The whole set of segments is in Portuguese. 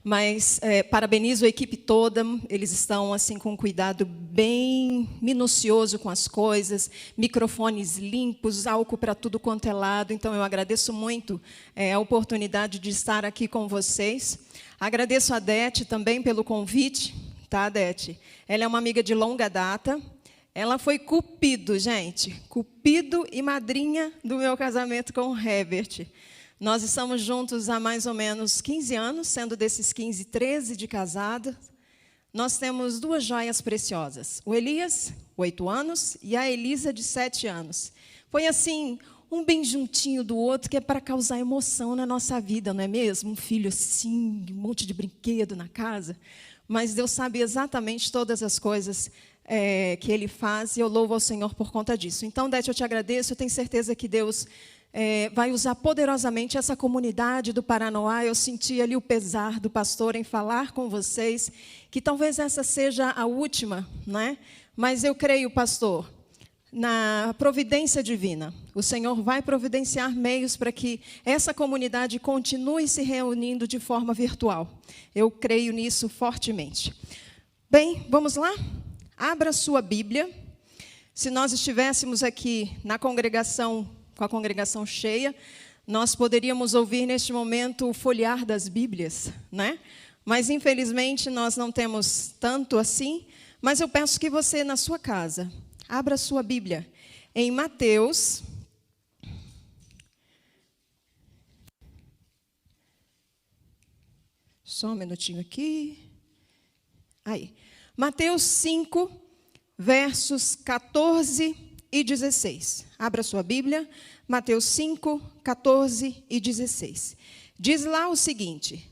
Mas parabenizo a equipe toda, eles estão assim com um cuidado bem minucioso com as coisas, microfones limpos, álcool para tudo quanto é lado. Então eu agradeço muito a oportunidade de estar aqui com vocês. Agradeço a Dete também pelo convite, tá, Dete? Ela é uma amiga de longa data. Ela foi cupido, gente, cupido e madrinha do meu casamento com o Herbert. Nós estamos juntos há mais ou menos 15 anos, sendo desses 15, 13 de casada. Nós temos duas joias preciosas, o Elias, 8 anos, e a Elisa, de 7 anos. Foi assim, um bem juntinho do outro, que é para causar emoção na nossa vida, não é mesmo? Um filho assim, um monte de brinquedo na casa. Mas Deus sabe exatamente todas as coisas que Ele faz, e eu louvo ao Senhor por conta disso. Então, Dete, eu te agradeço, eu tenho certeza que Deus vai usar poderosamente essa comunidade do Paranoá. Eu senti ali o pesar do pastor em falar com vocês, que talvez essa seja a última, né? Mas eu creio, pastor, na providência divina. O Senhor vai providenciar meios para que essa comunidade continue se reunindo de forma virtual. Eu creio nisso fortemente. Bem, vamos lá? Abra sua Bíblia. Se nós estivéssemos aqui na congregação, com a congregação cheia, nós poderíamos ouvir neste momento o folhear das Bíblias, né? Mas infelizmente nós não temos tanto assim, mas eu peço que você na sua casa, abra a sua Bíblia em Mateus, só um minutinho aqui, aí, Mateus 5, versos 14 e 16. Abra sua Bíblia, Mateus 5, 14 e 16. Diz lá o seguinte: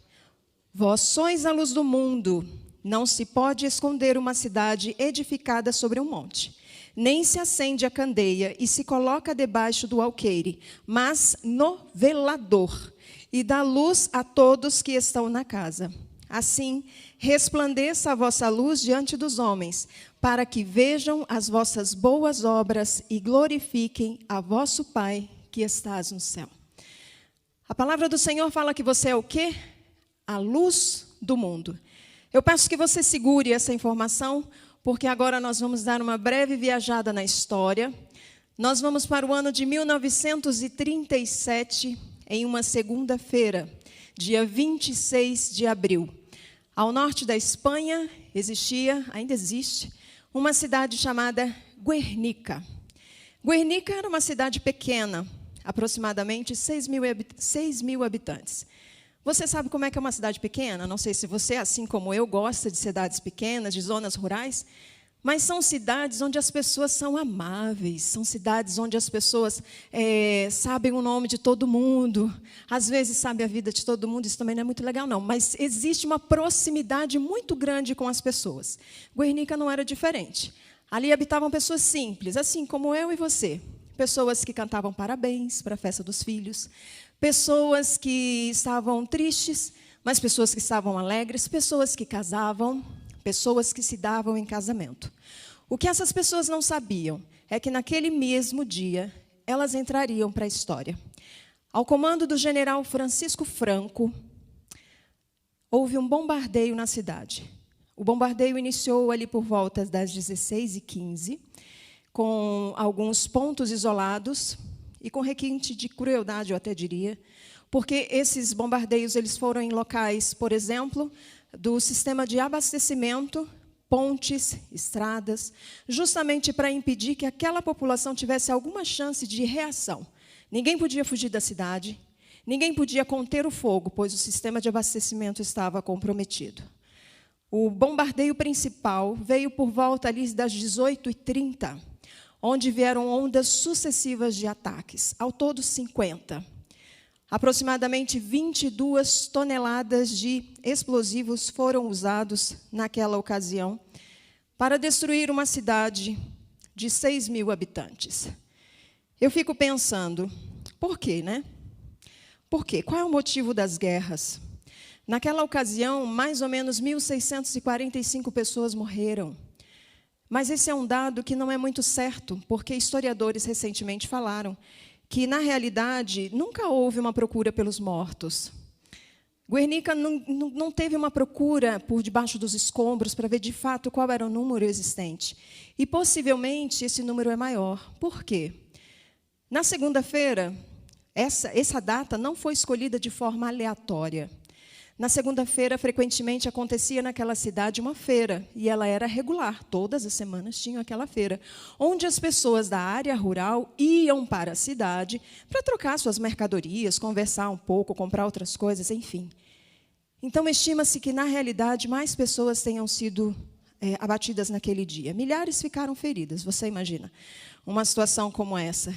Vós sois a luz do mundo, não se pode esconder uma cidade edificada sobre um monte. Nem se acende a candeia e se coloca debaixo do alqueire, mas no velador, e dá luz a todos que estão na casa. Assim, resplandeça a vossa luz diante dos homens, para que vejam as vossas boas obras e glorifiquem a vosso Pai que estás no céu. A palavra do Senhor fala que você é o quê? A luz do mundo. Eu peço que você segure essa informação, porque agora nós vamos dar uma breve viajada na história. Nós vamos para o ano de 1937, em uma segunda-feira, dia 26 de abril. Ao norte da Espanha, ainda existe, uma cidade chamada Guernica. Guernica era uma cidade pequena, aproximadamente 6 mil habitantes. Você sabe como é que é uma cidade pequena? Não sei se você, assim como eu, gosta de cidades pequenas, de zonas rurais, mas são cidades onde as pessoas são amáveis, são cidades onde as pessoas sabem o nome de todo mundo, às vezes sabem a vida de todo mundo. Isso também não é muito legal, não, mas existe uma proximidade muito grande com as pessoas. Guernica não era diferente. Ali habitavam pessoas simples, assim como eu e você. Pessoas que cantavam parabéns para a festa dos filhos, pessoas que estavam tristes, mas pessoas que estavam alegres, pessoas que casavam, pessoas que se davam em casamento. O que essas pessoas não sabiam é que naquele mesmo dia elas entrariam para a história. Ao comando do general Francisco Franco, houve um bombardeio na cidade. O bombardeio iniciou ali por volta das 16h15, com alguns pontos isolados e com requinte de crueldade, eu até diria, porque esses bombardeios eles foram em locais, por exemplo, do sistema de abastecimento, pontes, estradas, justamente para impedir que aquela população tivesse alguma chance de reação. Ninguém podia fugir da cidade, ninguém podia conter o fogo, pois o sistema de abastecimento estava comprometido. O bombardeio principal veio por volta ali das 18h30, onde vieram ondas sucessivas de ataques, ao todo 50. Aproximadamente 22 toneladas de explosivos foram usados naquela ocasião para destruir uma cidade de 6 mil habitantes. Eu fico pensando, por quê, né? Por quê? Qual é o motivo das guerras? Naquela ocasião, mais ou menos 1.645 pessoas morreram. Mas esse é um dado que não é muito certo, porque historiadores recentemente falaram que, na realidade, nunca houve uma procura pelos mortos. Guernica não teve uma procura por debaixo dos escombros para ver de fato qual era o número existente. E possivelmente esse número é maior. Por quê? Na segunda-feira, essa data não foi escolhida de forma aleatória. Na segunda-feira, frequentemente acontecia naquela cidade uma feira, e ela era regular, todas as semanas tinham aquela feira, onde as pessoas da área rural iam para a cidade para trocar suas mercadorias, conversar um pouco, comprar outras coisas, enfim. Então, estima-se que, na realidade, mais pessoas tenham sido abatidas naquele dia. Milhares ficaram feridas, você imagina, uma situação como essa.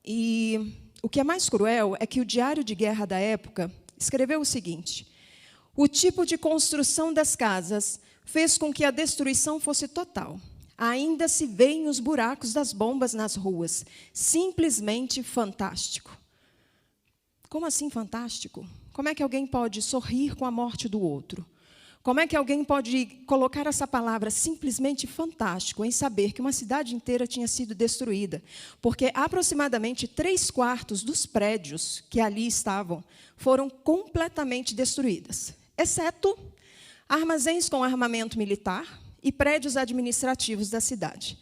E o que é mais cruel é que o diário de guerra da época escreveu o seguinte: o tipo de construção das casas fez com que a destruição fosse total. Ainda se veem os buracos das bombas nas ruas. Simplesmente fantástico. Como assim fantástico? Como é que alguém pode sorrir com a morte do outro? Como é que alguém pode colocar essa palavra simplesmente fantástico em saber que uma cidade inteira tinha sido destruída? Porque aproximadamente 3/4 dos prédios que ali estavam foram completamente destruídos, exceto armazéns com armamento militar e prédios administrativos da cidade.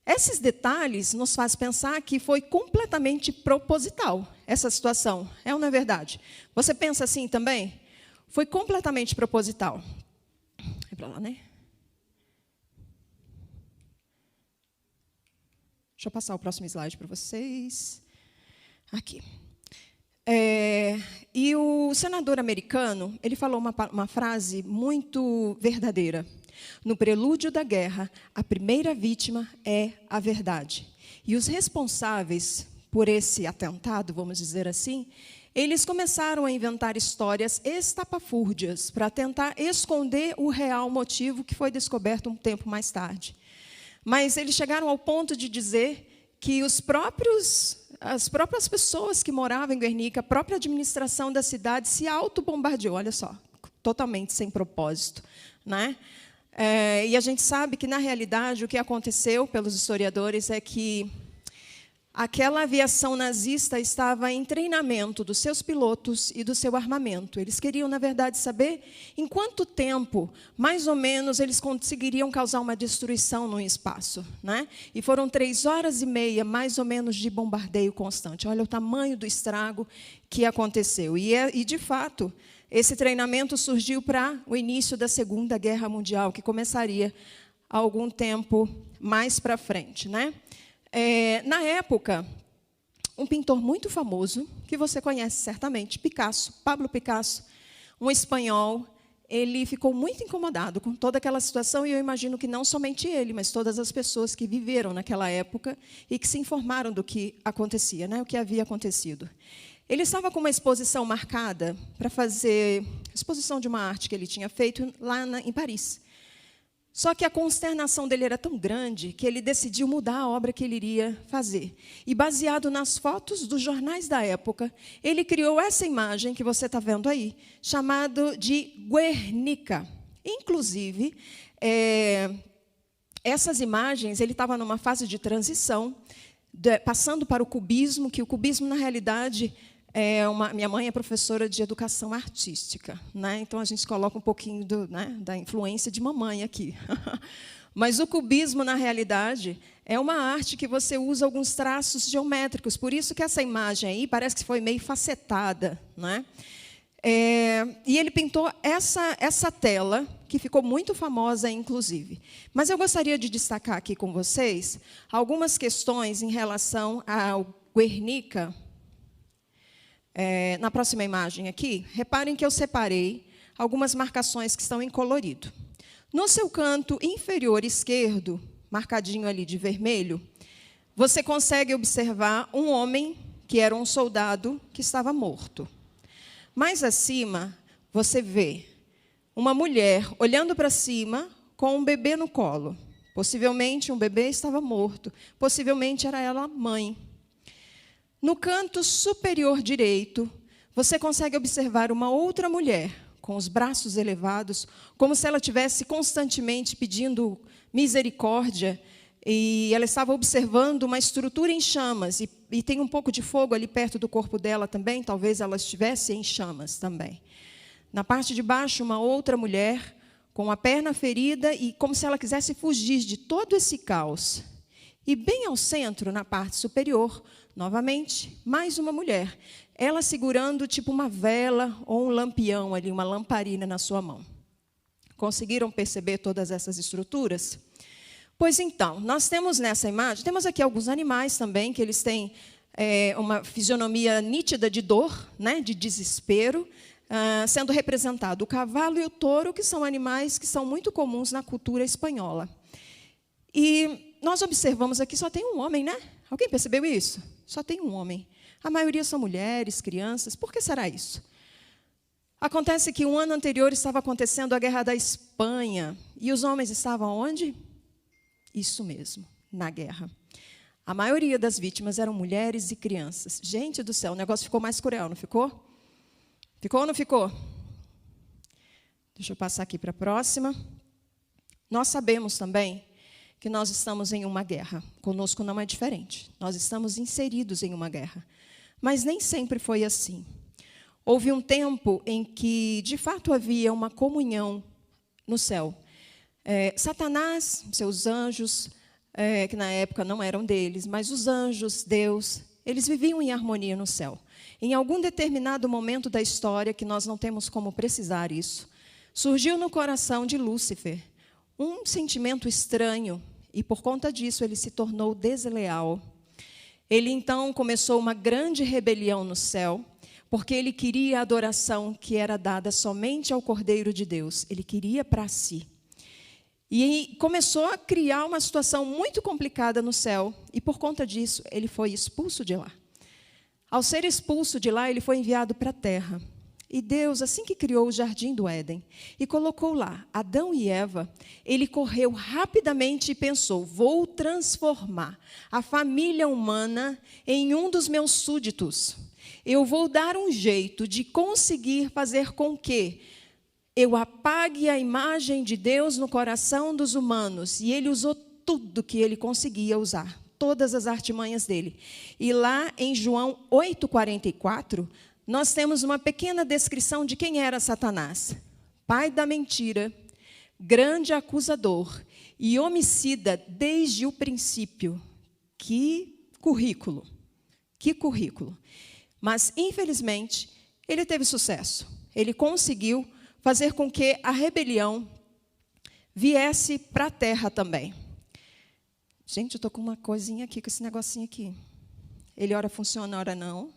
Esses detalhes nos fazem pensar que foi completamente proposital essa situação. É ou não é verdade? Você pensa assim também? Foi completamente proposital. É para lá, né? Deixa eu passar o próximo slide para vocês. Aqui. E o senador americano, ele falou uma frase muito verdadeira. No prelúdio da guerra, a primeira vítima é a verdade. E os responsáveis por esse atentado, vamos dizer assim, eles começaram a inventar histórias estapafúrdias para tentar esconder o real motivo que foi descoberto um tempo mais tarde. Mas eles chegaram ao ponto de dizer que as próprias pessoas que moravam em Guernica, a própria administração da cidade se autobombardeou, olha só, totalmente sem propósito, né? E a gente sabe que, na realidade, o que aconteceu pelos historiadores é que aquela aviação nazista estava em treinamento dos seus pilotos e do seu armamento. Eles queriam, na verdade, saber em quanto tempo, mais ou menos, eles conseguiriam causar uma destruição no espaço, né? E foram 3 horas e meia, mais ou menos, de bombardeio constante. Olha o tamanho do estrago que aconteceu. E de fato, esse treinamento surgiu para o início da Segunda Guerra Mundial, que começaria algum tempo mais para frente, né? Na época, um pintor muito famoso, que você conhece certamente, Picasso, Pablo Picasso, um espanhol, ele ficou muito incomodado com toda aquela situação, e eu imagino que não somente ele, mas todas as pessoas que viveram naquela época e que se informaram do que acontecia, né, o que havia acontecido. Ele estava com uma exposição marcada para fazer exposição de uma arte que ele tinha feito lá em Paris. Só que a consternação dele era tão grande que ele decidiu mudar a obra que ele iria fazer. E, baseado nas fotos dos jornais da época, ele criou essa imagem que você está vendo aí, chamada de Guernica. Inclusive, essas imagens, ele estava numa fase de transição, passando para o cubismo, que o cubismo, na realidade, minha mãe é professora de educação artística, né? Então a gente coloca um pouquinho da influência de mamãe aqui. Mas o cubismo, na realidade, é uma arte que você usa alguns traços geométricos. Por isso que essa imagem aí parece que foi meio facetada, né? E ele pintou essa tela, que ficou muito famosa, inclusive. Mas eu gostaria de destacar aqui com vocês algumas questões em relação ao Guernica. Na próxima imagem aqui, reparem que eu separei algumas marcações que estão em colorido. No seu canto inferior esquerdo, marcadinho ali de vermelho, você consegue observar um homem que era um soldado que estava morto. Mais acima, você vê uma mulher olhando para cima com um bebê no colo. Possivelmente um bebê estava morto, possivelmente era ela mãe. No canto superior direito, você consegue observar uma outra mulher, com os braços elevados, como se ela estivesse constantemente pedindo misericórdia, e ela estava observando uma estrutura em chamas, e e tem um pouco de fogo ali perto do corpo dela também, talvez ela estivesse em chamas também. Na parte de baixo, uma outra mulher, com a perna ferida e como se ela quisesse fugir de todo esse caos. E bem ao centro, na parte superior, novamente, mais uma mulher, ela segurando tipo uma vela ou um lampião ali, uma lamparina na sua mão. Conseguiram perceber todas essas estruturas? Pois então, nós temos nessa imagem, temos aqui alguns animais também, que eles têm uma fisionomia nítida de dor, né, de desespero, sendo representado o cavalo e o touro, que são animais que são muito comuns na cultura espanhola. E nós observamos aqui, só tem um homem, né? Alguém percebeu isso? Só tem um homem. A maioria são mulheres, crianças. Por que será isso? Acontece que um ano anterior estava acontecendo a Guerra da Espanha, e os homens estavam onde? Isso mesmo, na guerra. A maioria das vítimas eram mulheres e crianças. Gente do céu, o negócio ficou mais cruel, não ficou? Ficou ou não ficou? Deixa eu passar aqui para a próxima. Nós sabemos também que nós estamos em uma guerra. Conosco não é diferente. Nós estamos inseridos em uma guerra. Mas nem sempre foi assim. Houve um tempo em que, de fato, havia uma comunhão no céu. Satanás, seus anjos, que na época não eram deles, mas os anjos, Deus, eles viviam em harmonia no céu. Em algum determinado momento da história, que nós não temos como precisar isso, surgiu no coração de Lúcifer um sentimento estranho, e por conta disso ele se tornou desleal. Ele então começou uma grande rebelião no céu, porque ele queria a adoração que era dada somente ao Cordeiro de Deus. Ele queria para si. E começou a criar uma situação muito complicada no céu, e por conta disso, ele foi expulso de lá. Ao ser expulso de lá, ele foi enviado para a terra. E Deus, assim que criou o jardim do Éden, e colocou lá Adão e Eva, ele correu rapidamente e pensou, vou transformar a família humana em um dos meus súditos. Eu vou dar um jeito de conseguir fazer com que eu apague a imagem de Deus no coração dos humanos. E ele usou tudo que ele conseguia usar, todas as artimanhas dele. E lá em João 8,44, nós temos uma pequena descrição de quem era Satanás. Pai da mentira, grande acusador e homicida desde o princípio. Que currículo! Que currículo! Mas, infelizmente, ele teve sucesso. Ele conseguiu fazer com que a rebelião viesse para a terra também. Gente, eu estou com uma coisinha aqui, com esse negocinho aqui. Ele ora funciona, ora não.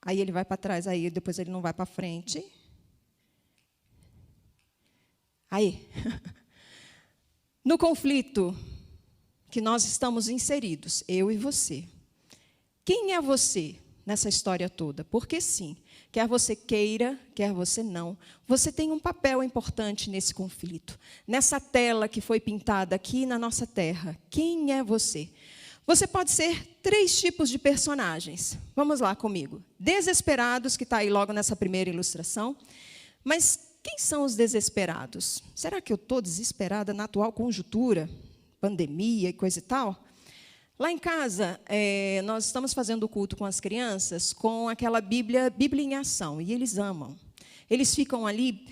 Aí ele vai para trás, aí depois ele não vai para frente. Aí. No conflito que nós estamos inseridos, eu e você. Quem é você nessa história toda? Porque sim, quer você queira, quer você não, você tem um papel importante nesse conflito. Nessa tela que foi pintada aqui na nossa terra. Quem é você? Você pode ser 3 tipos de personagens. Vamos lá comigo. Desesperados, que está aí logo nessa primeira ilustração. Mas quem são os desesperados? Será que eu estou desesperada na atual conjuntura? Pandemia e coisa e tal? Lá em casa, nós estamos fazendo o culto com as crianças com aquela Bíblia em ação, e eles amam. Eles ficam ali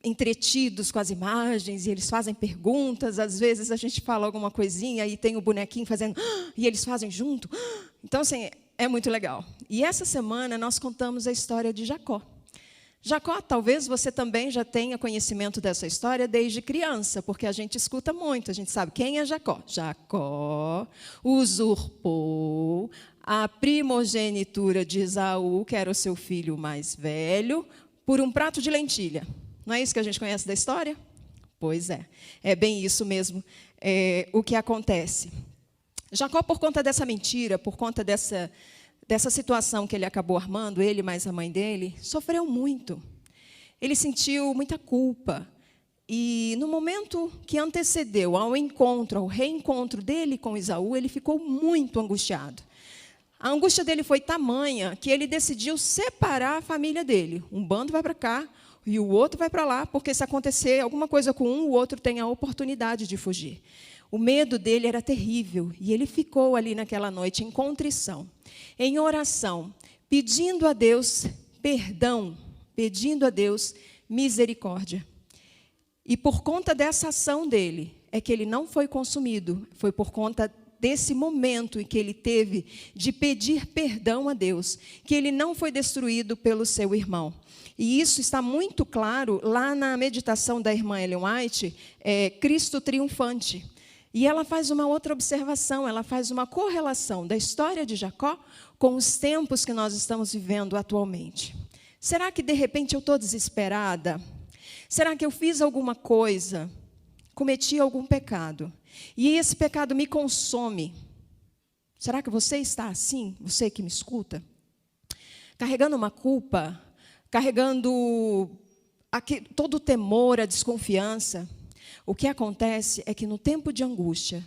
entretidos com as imagens, e eles fazem perguntas, às vezes a gente fala alguma coisinha, e tem o bonequinho fazendo, e eles fazem junto. Então, assim, é muito legal. E essa semana nós contamos a história de Jacó. Jacó, talvez você também já tenha conhecimento dessa história desde criança, porque a gente escuta muito, a gente sabe quem é Jacó. Jacó usurpou a primogenitura de Esaú, que era o seu filho mais velho, por um prato de lentilha. Não é isso que a gente conhece da história? Pois é bem isso mesmo o que acontece. Jacó, por conta dessa mentira, por conta dessa situação que ele acabou armando, ele mais a mãe dele, sofreu muito. Ele sentiu muita culpa. E no momento que antecedeu ao reencontro dele com Esaú, ele ficou muito angustiado. A angústia dele foi tamanha que ele decidiu separar a família dele. Um bando vai para cá e o outro vai para lá, porque se acontecer alguma coisa com um, o outro tem a oportunidade de fugir. O medo dele era terrível e ele ficou ali naquela noite em contrição, em oração, pedindo a Deus perdão, pedindo a Deus misericórdia. E por conta dessa ação dele, é que ele não foi consumido, foi por conta desse momento em que ele teve de pedir perdão a Deus, que ele não foi destruído pelo seu irmão. E isso está muito claro lá na meditação da irmã Ellen White, Cristo triunfante. E ela faz uma outra observação, ela faz uma correlação da história de Jacó com os tempos que nós estamos vivendo atualmente. Será que de repente eu estou desesperada? Será que eu fiz alguma coisa? Cometi algum pecado? E esse pecado me consome? Será que você está assim, você que me escuta? Carregando uma culpa, carregando todo o temor, a desconfiança. O que acontece é que no tempo de angústia,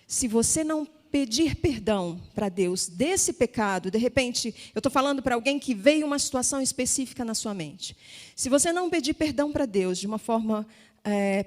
se você não pedir perdão para Deus desse pecado, de repente, eu estou falando para alguém que veio uma situação específica na sua mente. Se você não pedir perdão para Deus de uma forma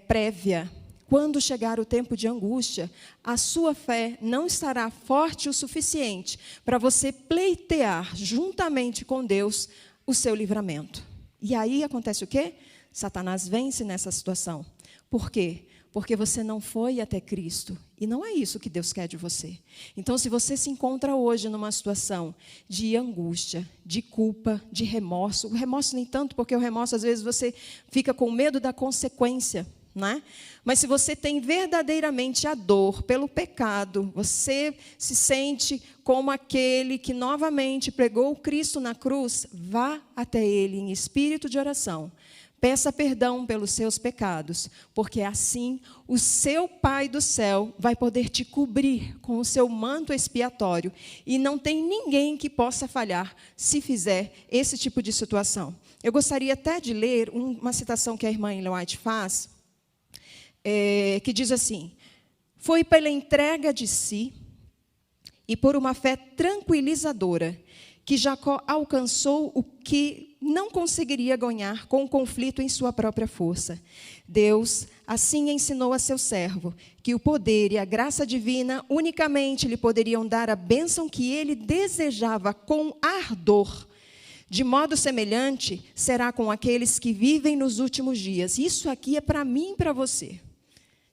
prévia, quando chegar o tempo de angústia, a sua fé não estará forte o suficiente para você pleitear juntamente com Deus o seu livramento. E aí acontece o quê? Satanás vence nessa situação. Por quê? Porque você não foi até Cristo. E não é isso que Deus quer de você. Então, se você se encontra hoje numa situação de angústia, de culpa, de remorso, o remorso nem tanto, porque o remorso, às vezes, você fica com medo da consequência, né? Mas se você tem verdadeiramente a dor pelo pecado, você se sente como aquele que novamente pregou Cristo na cruz, vá até Ele em espírito de oração. Peça perdão pelos seus pecados, porque assim o seu Pai do céu vai poder te cobrir com o seu manto expiatório. E não tem ninguém que possa falhar se fizer esse tipo de situação. Eu gostaria até de ler uma citação que a irmã Ellen White faz, que diz assim: foi pela entrega de si e por uma fé tranquilizadora que Jacó alcançou o que não conseguiria ganhar com o conflito em sua própria força. Deus assim ensinou a seu servo que o poder e a graça divina unicamente lhe poderiam dar a bênção que ele desejava com ardor. De modo semelhante será com aqueles que vivem nos últimos dias. Isso aqui é para mim e para você.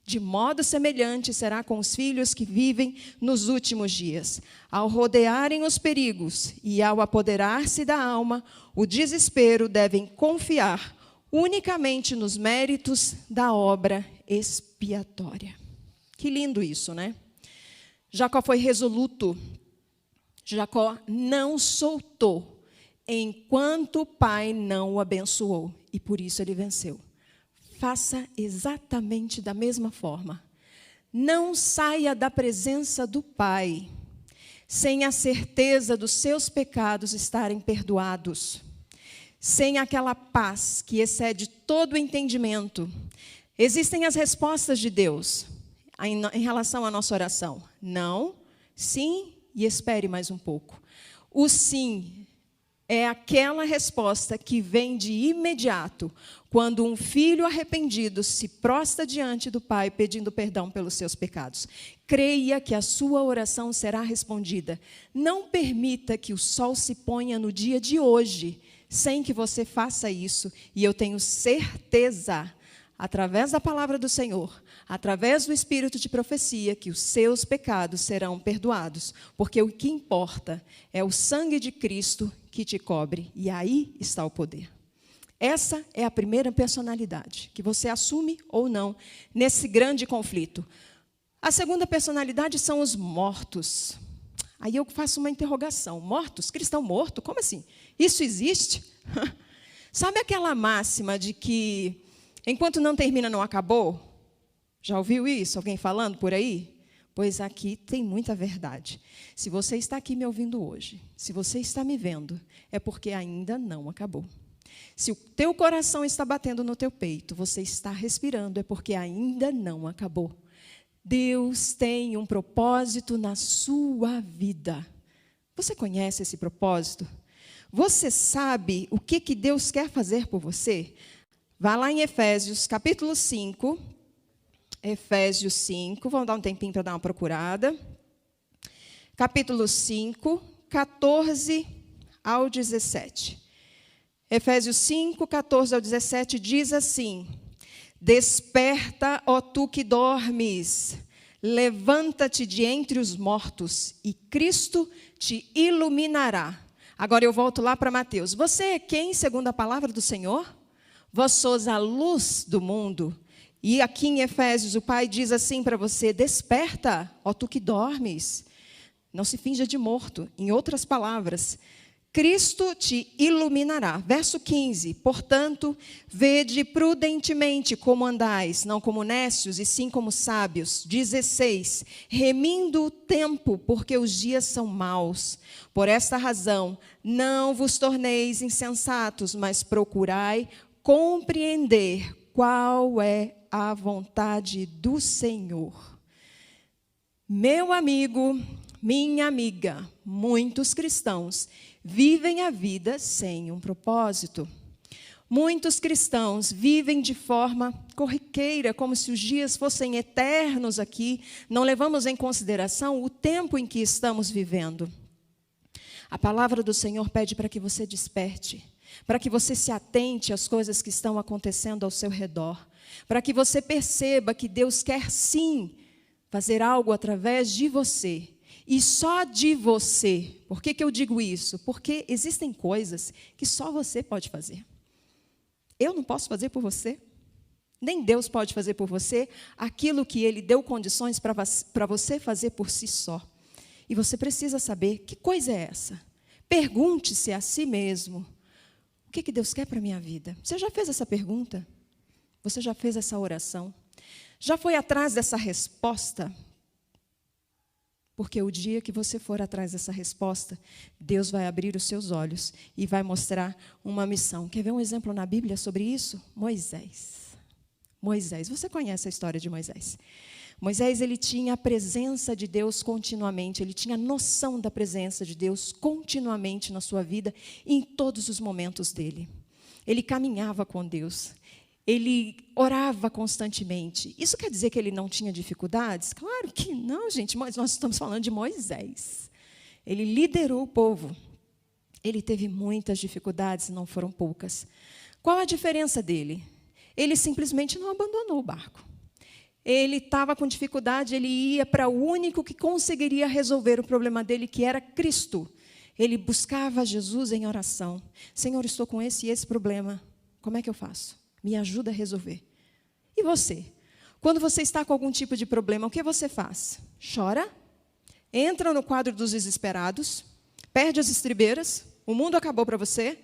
De modo semelhante será com os filhos que vivem nos últimos dias. Ao rodearem os perigos e ao apoderar-se da alma, o desespero devem confiar unicamente nos méritos da obra expiatória. Que lindo isso, né? Jacó foi resoluto. Jacó não soltou enquanto o pai não o abençoou. E por isso ele venceu. Faça exatamente da mesma forma. Não saia da presença do Pai sem a certeza dos seus pecados estarem perdoados, sem aquela paz que excede todo o entendimento. Existem as respostas de Deus em relação à nossa oração. Não, sim e espere mais um pouco. O sim é aquela resposta que vem de imediato, quando um filho arrependido se prostra diante do Pai pedindo perdão pelos seus pecados. Creia que a sua oração será respondida. Não permita que o sol se ponha no dia de hoje, sem que você faça isso. E eu tenho certeza, através da palavra do Senhor, através do espírito de profecia, que os seus pecados serão perdoados. Porque o que importa é o sangue de Cristo que te cobre. E aí está o poder. Essa é a primeira personalidade, que você assume ou não nesse grande conflito. A segunda personalidade são os mortos. Aí eu faço uma interrogação. Mortos? Cristão morto? Como assim? Isso existe? Sabe aquela máxima de que enquanto não termina, não acabou? Já ouviu isso? Alguém falando por aí? Pois aqui tem muita verdade. Se você está aqui me ouvindo hoje, se você está me vendo, é porque ainda não acabou. Se o teu coração está batendo no teu peito, você está respirando, é porque ainda não acabou. Deus tem um propósito na sua vida. Você conhece esse propósito? Você sabe o que Deus quer fazer por você? Vá lá em Efésios, capítulo 5, Efésios 5, vamos dar um tempinho para dar uma procurada. Capítulo 5, 14 ao 17. Efésios 5, 14 ao 17 diz assim: Desperta, ó tu que dormes, levanta-te de entre os mortos, e Cristo te iluminará. Agora eu volto lá para Mateus. Você é quem, segundo a palavra do Senhor? Vós sois a luz do mundo. E aqui em Efésios o Pai diz assim para você: desperta, ó tu que dormes. Não se finja de morto. Em outras palavras, Cristo te iluminará. Verso 15. Portanto, vede prudentemente como andais, não como necios, e sim como sábios. 16. Remindo o tempo, porque os dias são maus. Por esta razão, não vos torneis insensatos, mas procurai compreender qual é a vontade do Senhor. Meu amigo, minha amiga, muitos cristãos vivem a vida sem um propósito. Muitos cristãos vivem de forma corriqueira, como se os dias fossem eternos aqui. Não levamos em consideração o tempo em que estamos vivendo. A palavra do Senhor pede para que você desperte, para que você se atente às coisas que estão acontecendo ao seu redor, para que você perceba que Deus quer sim fazer algo através de você. E só de você. Por que eu digo isso? Porque existem coisas que só você pode fazer. Eu não posso fazer por você. Nem Deus pode fazer por você aquilo que Ele deu condições para você fazer por si só. E você precisa saber que coisa é essa. Pergunte-se a si mesmo: o que Deus quer para a minha vida? Você já fez essa pergunta? Você já fez essa oração? Já foi atrás dessa resposta? Porque o dia que você for atrás dessa resposta, Deus vai abrir os seus olhos e vai mostrar uma missão. Quer ver um exemplo na Bíblia sobre isso? Moisés. Moisés, você conhece a história de Moisés. Moisés, ele tinha a presença de Deus continuamente, ele tinha noção da presença de Deus continuamente na sua vida, em todos os momentos dele. Ele caminhava com Deus. Ele orava constantemente. Isso quer dizer que ele não tinha dificuldades? Claro que não, gente. Nós estamos falando de Moisés. Ele liderou o povo. Ele teve muitas dificuldades, não foram poucas. Qual a diferença dele? Ele simplesmente não abandonou o barco. Ele estava com dificuldade, ele ia para o único que conseguiria resolver o problema dele, que era Cristo. Ele buscava Jesus em oração. Senhor, estou com esse e esse problema. Como é que eu faço? Me ajuda a resolver. E você? Quando você está com algum tipo de problema, o que você faz? Chora? Entra no quadro dos desesperados? Perde as estribeiras? O mundo acabou para você?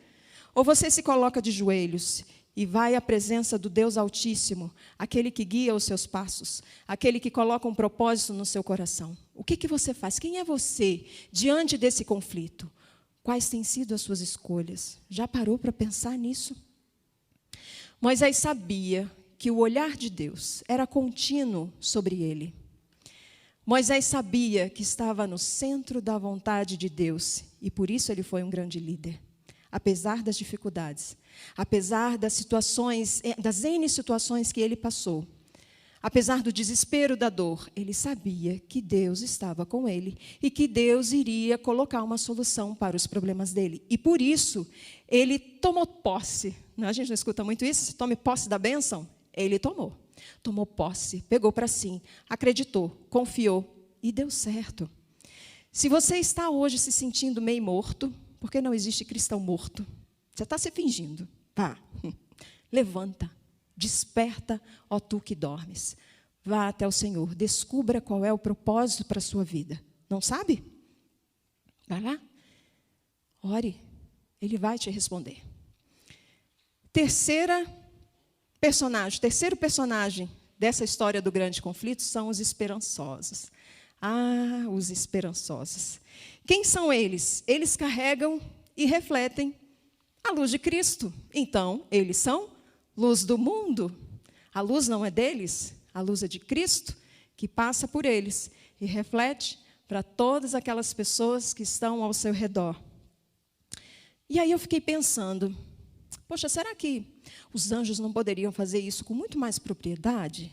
Ou você se coloca de joelhos e vai à presença do Deus Altíssimo, aquele que guia os seus passos, aquele que coloca um propósito no seu coração? O que você faz? Quem é você diante desse conflito? Quais têm sido as suas escolhas? Já parou para pensar nisso? Moisés sabia que o olhar de Deus era contínuo sobre ele. Moisés sabia que estava no centro da vontade de Deus e por isso ele foi um grande líder. Apesar das dificuldades, apesar das situações, das N situações que ele passou, apesar do desespero, da dor, ele sabia que Deus estava com ele e que Deus iria colocar uma solução para os problemas dele. E por isso, ele tomou posse. A gente não escuta muito isso? Tome posse da bênção? Ele tomou. Tomou posse, pegou para si, acreditou, confiou e deu certo. Se você está hoje se sentindo meio morto, porque não existe cristão morto, você está se fingindo. Vá, levanta, desperta, ó tu que dormes. Vá até o Senhor, descubra qual é o propósito para a sua vida. Não sabe? Vai lá, ore, Ele vai te responder. Terceiro personagem dessa história do grande conflito são os esperançosos. Ah, os esperançosos. Quem são eles? Eles carregam e refletem a luz de Cristo. Então, eles são luz do mundo. A luz não é deles, a luz é de Cristo, que passa por eles e reflete para todas aquelas pessoas que estão ao seu redor. E aí eu fiquei pensando, poxa, será que os anjos não poderiam fazer isso com muito mais propriedade?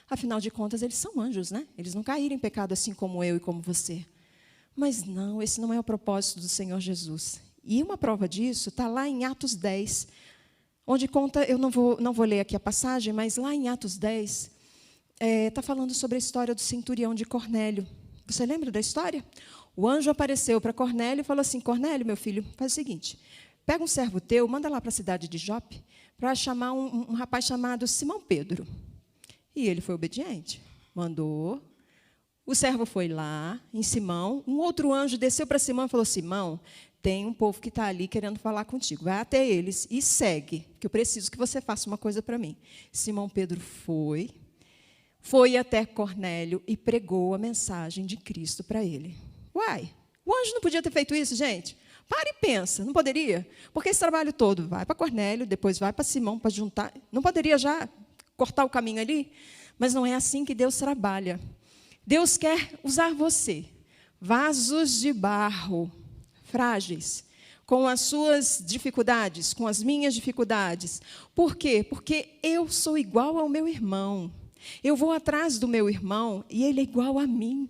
Afinal de contas, eles são anjos, né? Eles não caíram em pecado assim como eu e como você. Mas não, esse não é o propósito do Senhor Jesus. E uma prova disso está lá em Atos 10, onde conta, eu não vou ler aqui a passagem, mas lá em Atos 10, está falando sobre a história do centurião de Cornélio. Você lembra da história? O anjo apareceu para Cornélio e falou assim: Cornélio, meu filho, faz o seguinte, pega um servo teu, manda lá para a cidade de Jope, para chamar um rapaz chamado Simão Pedro. E ele foi obediente, mandou. O servo foi lá, em Simão, um outro anjo desceu para Simão e falou: Simão, tem um povo que está ali querendo falar contigo, vai até eles e segue, que eu preciso que você faça uma coisa para mim. Simão Pedro foi até Cornélio e pregou a mensagem de Cristo para ele. Uai, o anjo não podia ter feito isso, gente? Para e pensa, não poderia? Porque esse trabalho todo vai para Cornélio, depois vai para Simão para juntar. Não poderia já cortar o caminho ali? Mas não é assim que Deus trabalha. Deus quer usar você, vasos de barro, frágeis, com as suas dificuldades, com as minhas dificuldades. Por quê? Porque eu sou igual ao meu irmão. Eu vou atrás do meu irmão e ele é igual a mim.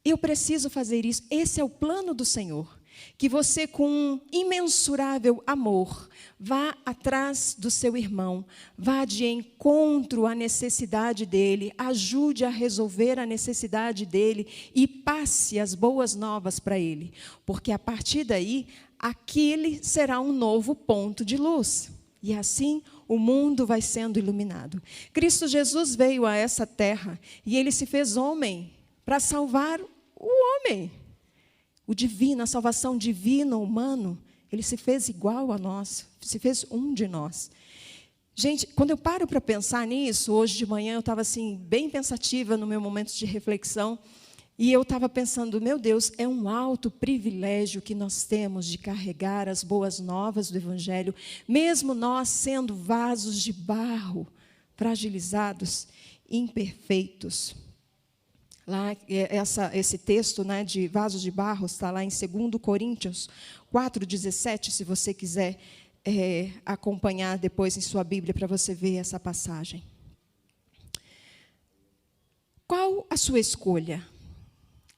Eu preciso fazer isso. Esse é o plano do Senhor. Que você, com um imensurável amor, vá atrás do seu irmão, vá de encontro à necessidade dele, ajude a resolver a necessidade dele e passe as boas novas para ele. Porque, a partir daí, aquele será um novo ponto de luz. E assim, o mundo vai sendo iluminado. Cristo Jesus veio a essa terra e ele se fez homem para salvar o homem. O divino, a salvação divina, humano, ele se fez igual a nós, se fez um de nós. Gente, quando eu paro para pensar nisso, hoje de manhã eu estava assim, bem pensativa no meu momento de reflexão, e eu estava pensando, meu Deus, é um alto privilégio que nós temos de carregar as boas novas do Evangelho, mesmo nós sendo vasos de barro, fragilizados, imperfeitos. Lá, esse texto, né, de vasos de barro está lá em 2 Coríntios 4,17, se você quiser acompanhar depois em sua Bíblia para você ver essa passagem. Qual a sua escolha?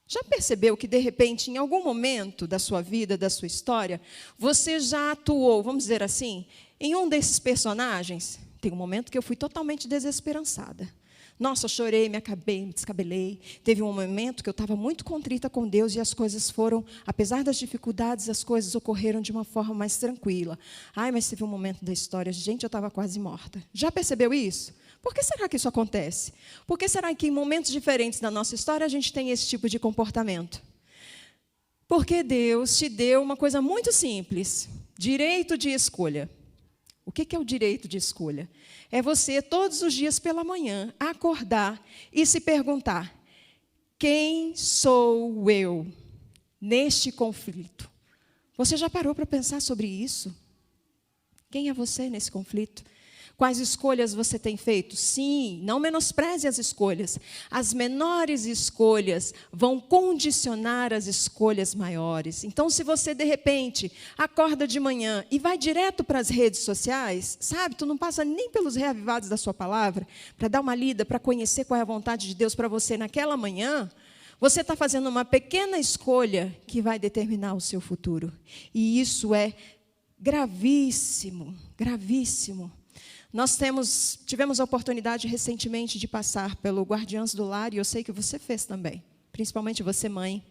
Já percebeu que, de repente, em algum momento da sua vida, da sua história, você já atuou, vamos dizer assim, em um desses personagens? Tem um momento que eu fui totalmente desesperançada. Nossa, eu chorei, me acabei, me descabelei. Teve um momento que eu estava muito contrita com Deus e as coisas foram, apesar das dificuldades, as coisas ocorreram de uma forma mais tranquila. Ai, mas teve um momento da história, gente, eu estava quase morta. Já percebeu isso? Por que será que isso acontece? Por que será que em momentos diferentes da nossa história a gente tem esse tipo de comportamento? Porque Deus te deu uma coisa muito simples, direito de escolha. O que é o direito de escolha? É você, todos os dias pela manhã, acordar e se perguntar: quem sou eu neste conflito? Você já parou para pensar sobre isso? Quem é você nesse conflito? Quais escolhas você tem feito? Sim, não menospreze as escolhas. As menores escolhas vão condicionar as escolhas maiores. Então, se você, de repente, acorda de manhã e vai direto para as redes sociais, sabe, tu não passa nem pelos reavivados da sua palavra, para dar uma lida, para conhecer qual é a vontade de Deus para você naquela manhã, você está fazendo uma pequena escolha que vai determinar o seu futuro. E isso é gravíssimo, gravíssimo. Nós tivemos a oportunidade recentemente de passar pelo Guardiãs do Lar, e eu sei que você fez também, principalmente você, mãe.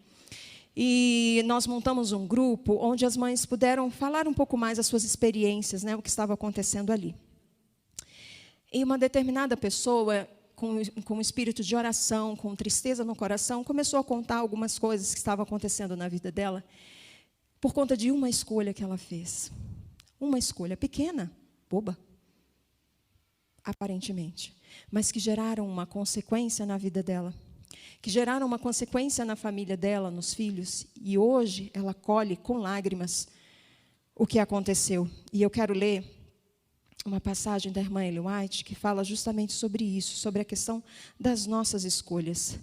E nós montamos um grupo onde as mães puderam falar um pouco mais as suas experiências, né, o que estava acontecendo ali. E uma determinada pessoa, com um espírito de oração, com tristeza no coração, começou a contar algumas coisas que estavam acontecendo na vida dela, por conta de uma escolha que ela fez. Uma escolha pequena, boba, aparentemente, mas que geraram uma consequência na vida dela, que geraram uma consequência na família dela, nos filhos, e hoje ela colhe com lágrimas o que aconteceu. E eu quero ler uma passagem da irmã Ellen White que fala justamente sobre isso, sobre a questão das nossas escolhas.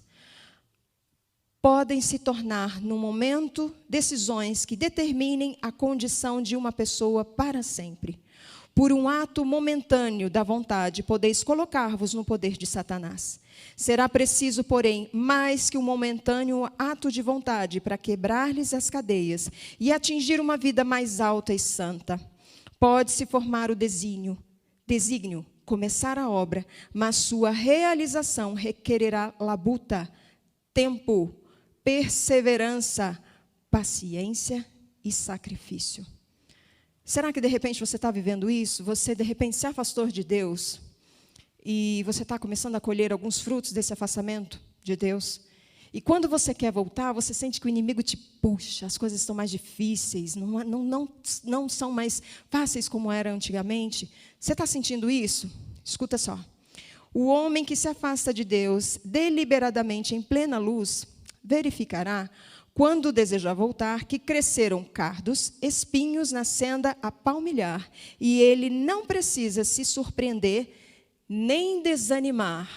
Podem se tornar, no momento, decisões que determinem a condição de uma pessoa para sempre. Por um ato momentâneo da vontade, podeis colocar-vos no poder de Satanás. Será preciso, porém, mais que um momentâneo ato de vontade para quebrar-lhes as cadeias e atingir uma vida mais alta e santa. Pode-se formar o desígnio, começar a obra, mas sua realização requererá labuta, tempo, perseverança, paciência e sacrifício. Será que de repente você está vivendo isso? Você de repente se afastou de Deus e você está começando a colher alguns frutos desse afastamento de Deus? E quando você quer voltar, você sente que o inimigo te puxa, as coisas estão mais difíceis, não são mais fáceis como era antigamente. Você está sentindo isso? Escuta só. O homem que se afasta de Deus deliberadamente em plena luz, verificará, quando desejar voltar, que cresceram cardos, espinhos na senda a palmilhar, e ele não precisa se surpreender, nem desanimar,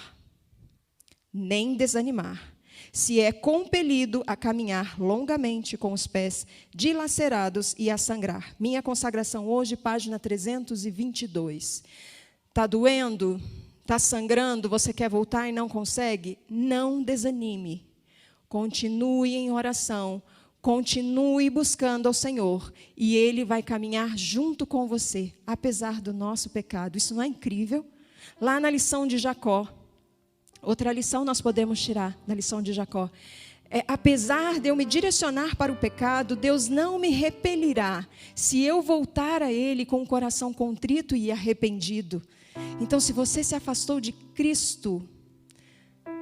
se é compelido a caminhar longamente com os pés dilacerados e a sangrar. Minha consagração hoje, página 322. Está doendo? Está sangrando? Você quer voltar e não consegue? Não desanime. Continue em oração, continue buscando ao Senhor, e Ele vai caminhar junto com você, apesar do nosso pecado. Isso não é incrível? Lá na lição de Jacó, outra lição nós podemos tirar da lição de Jacó. Apesar de eu me direcionar para o pecado, Deus não me repelirá, se eu voltar a Ele com o coração contrito e arrependido. Então, se você se afastou de Cristo,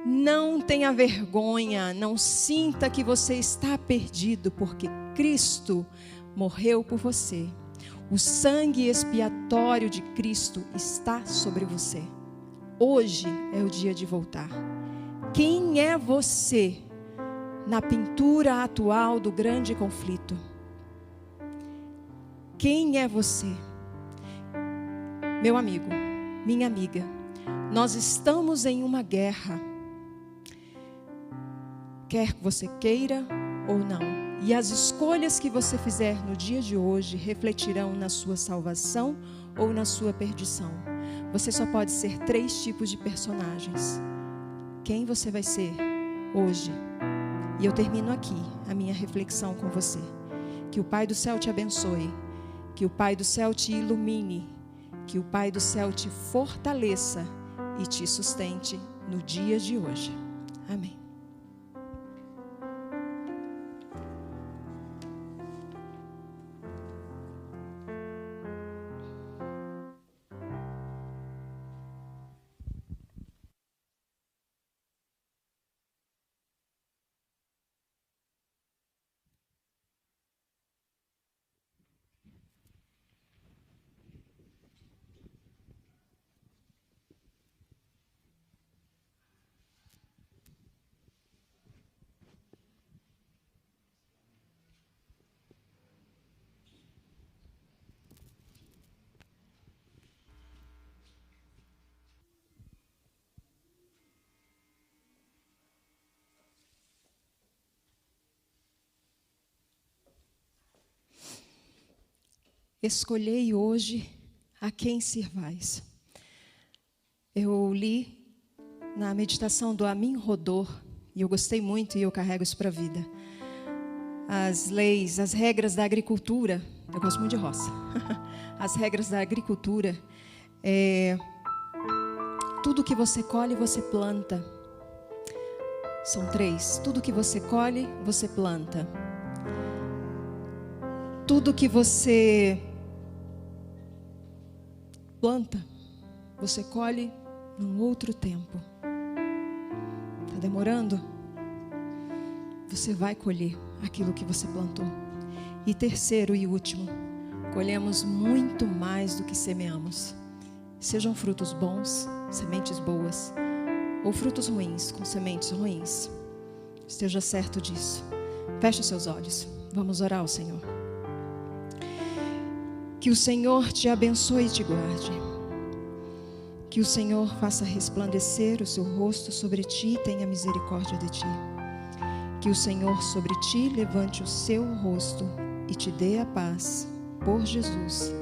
não tenha vergonha, não sinta que você está perdido, porque Cristo morreu por você. O sangue expiatório de Cristo está sobre você. Hoje é o dia de voltar. Quem é você na pintura atual do grande conflito? Quem é você? Meu amigo, minha amiga, nós estamos em uma guerra. Quer você queira ou não. E as escolhas que você fizer no dia de hoje refletirão na sua salvação ou na sua perdição. Você só pode ser 3 tipos de personagens. Quem você vai ser hoje? E eu termino aqui a minha reflexão com você. Que o Pai do céu te abençoe. Que o Pai do céu te ilumine. Que o Pai do céu te fortaleça e te sustente no dia de hoje. Amém. Escolhei hoje a quem sirvais. Eu li na meditação do Amin Rodor, e eu gostei muito e eu carrego isso para a vida. As leis, as regras da agricultura, eu gosto muito de roça. As regras da agricultura, tudo que você colhe, você planta. São 3. Tudo que você colhe, você planta. Tudo que você planta, você colhe num outro tempo. Está demorando? Você vai colher aquilo que você plantou. E 3º e último, colhemos muito mais do que semeamos. Sejam frutos bons, sementes boas, ou frutos ruins, com sementes ruins. Esteja certo disso. Feche os seus olhos. Vamos orar ao Senhor. Que o Senhor te abençoe e te guarde. Que o Senhor faça resplandecer o seu rosto sobre ti e tenha misericórdia de ti. Que o Senhor sobre ti levante o seu rosto e te dê a paz. Por Jesus.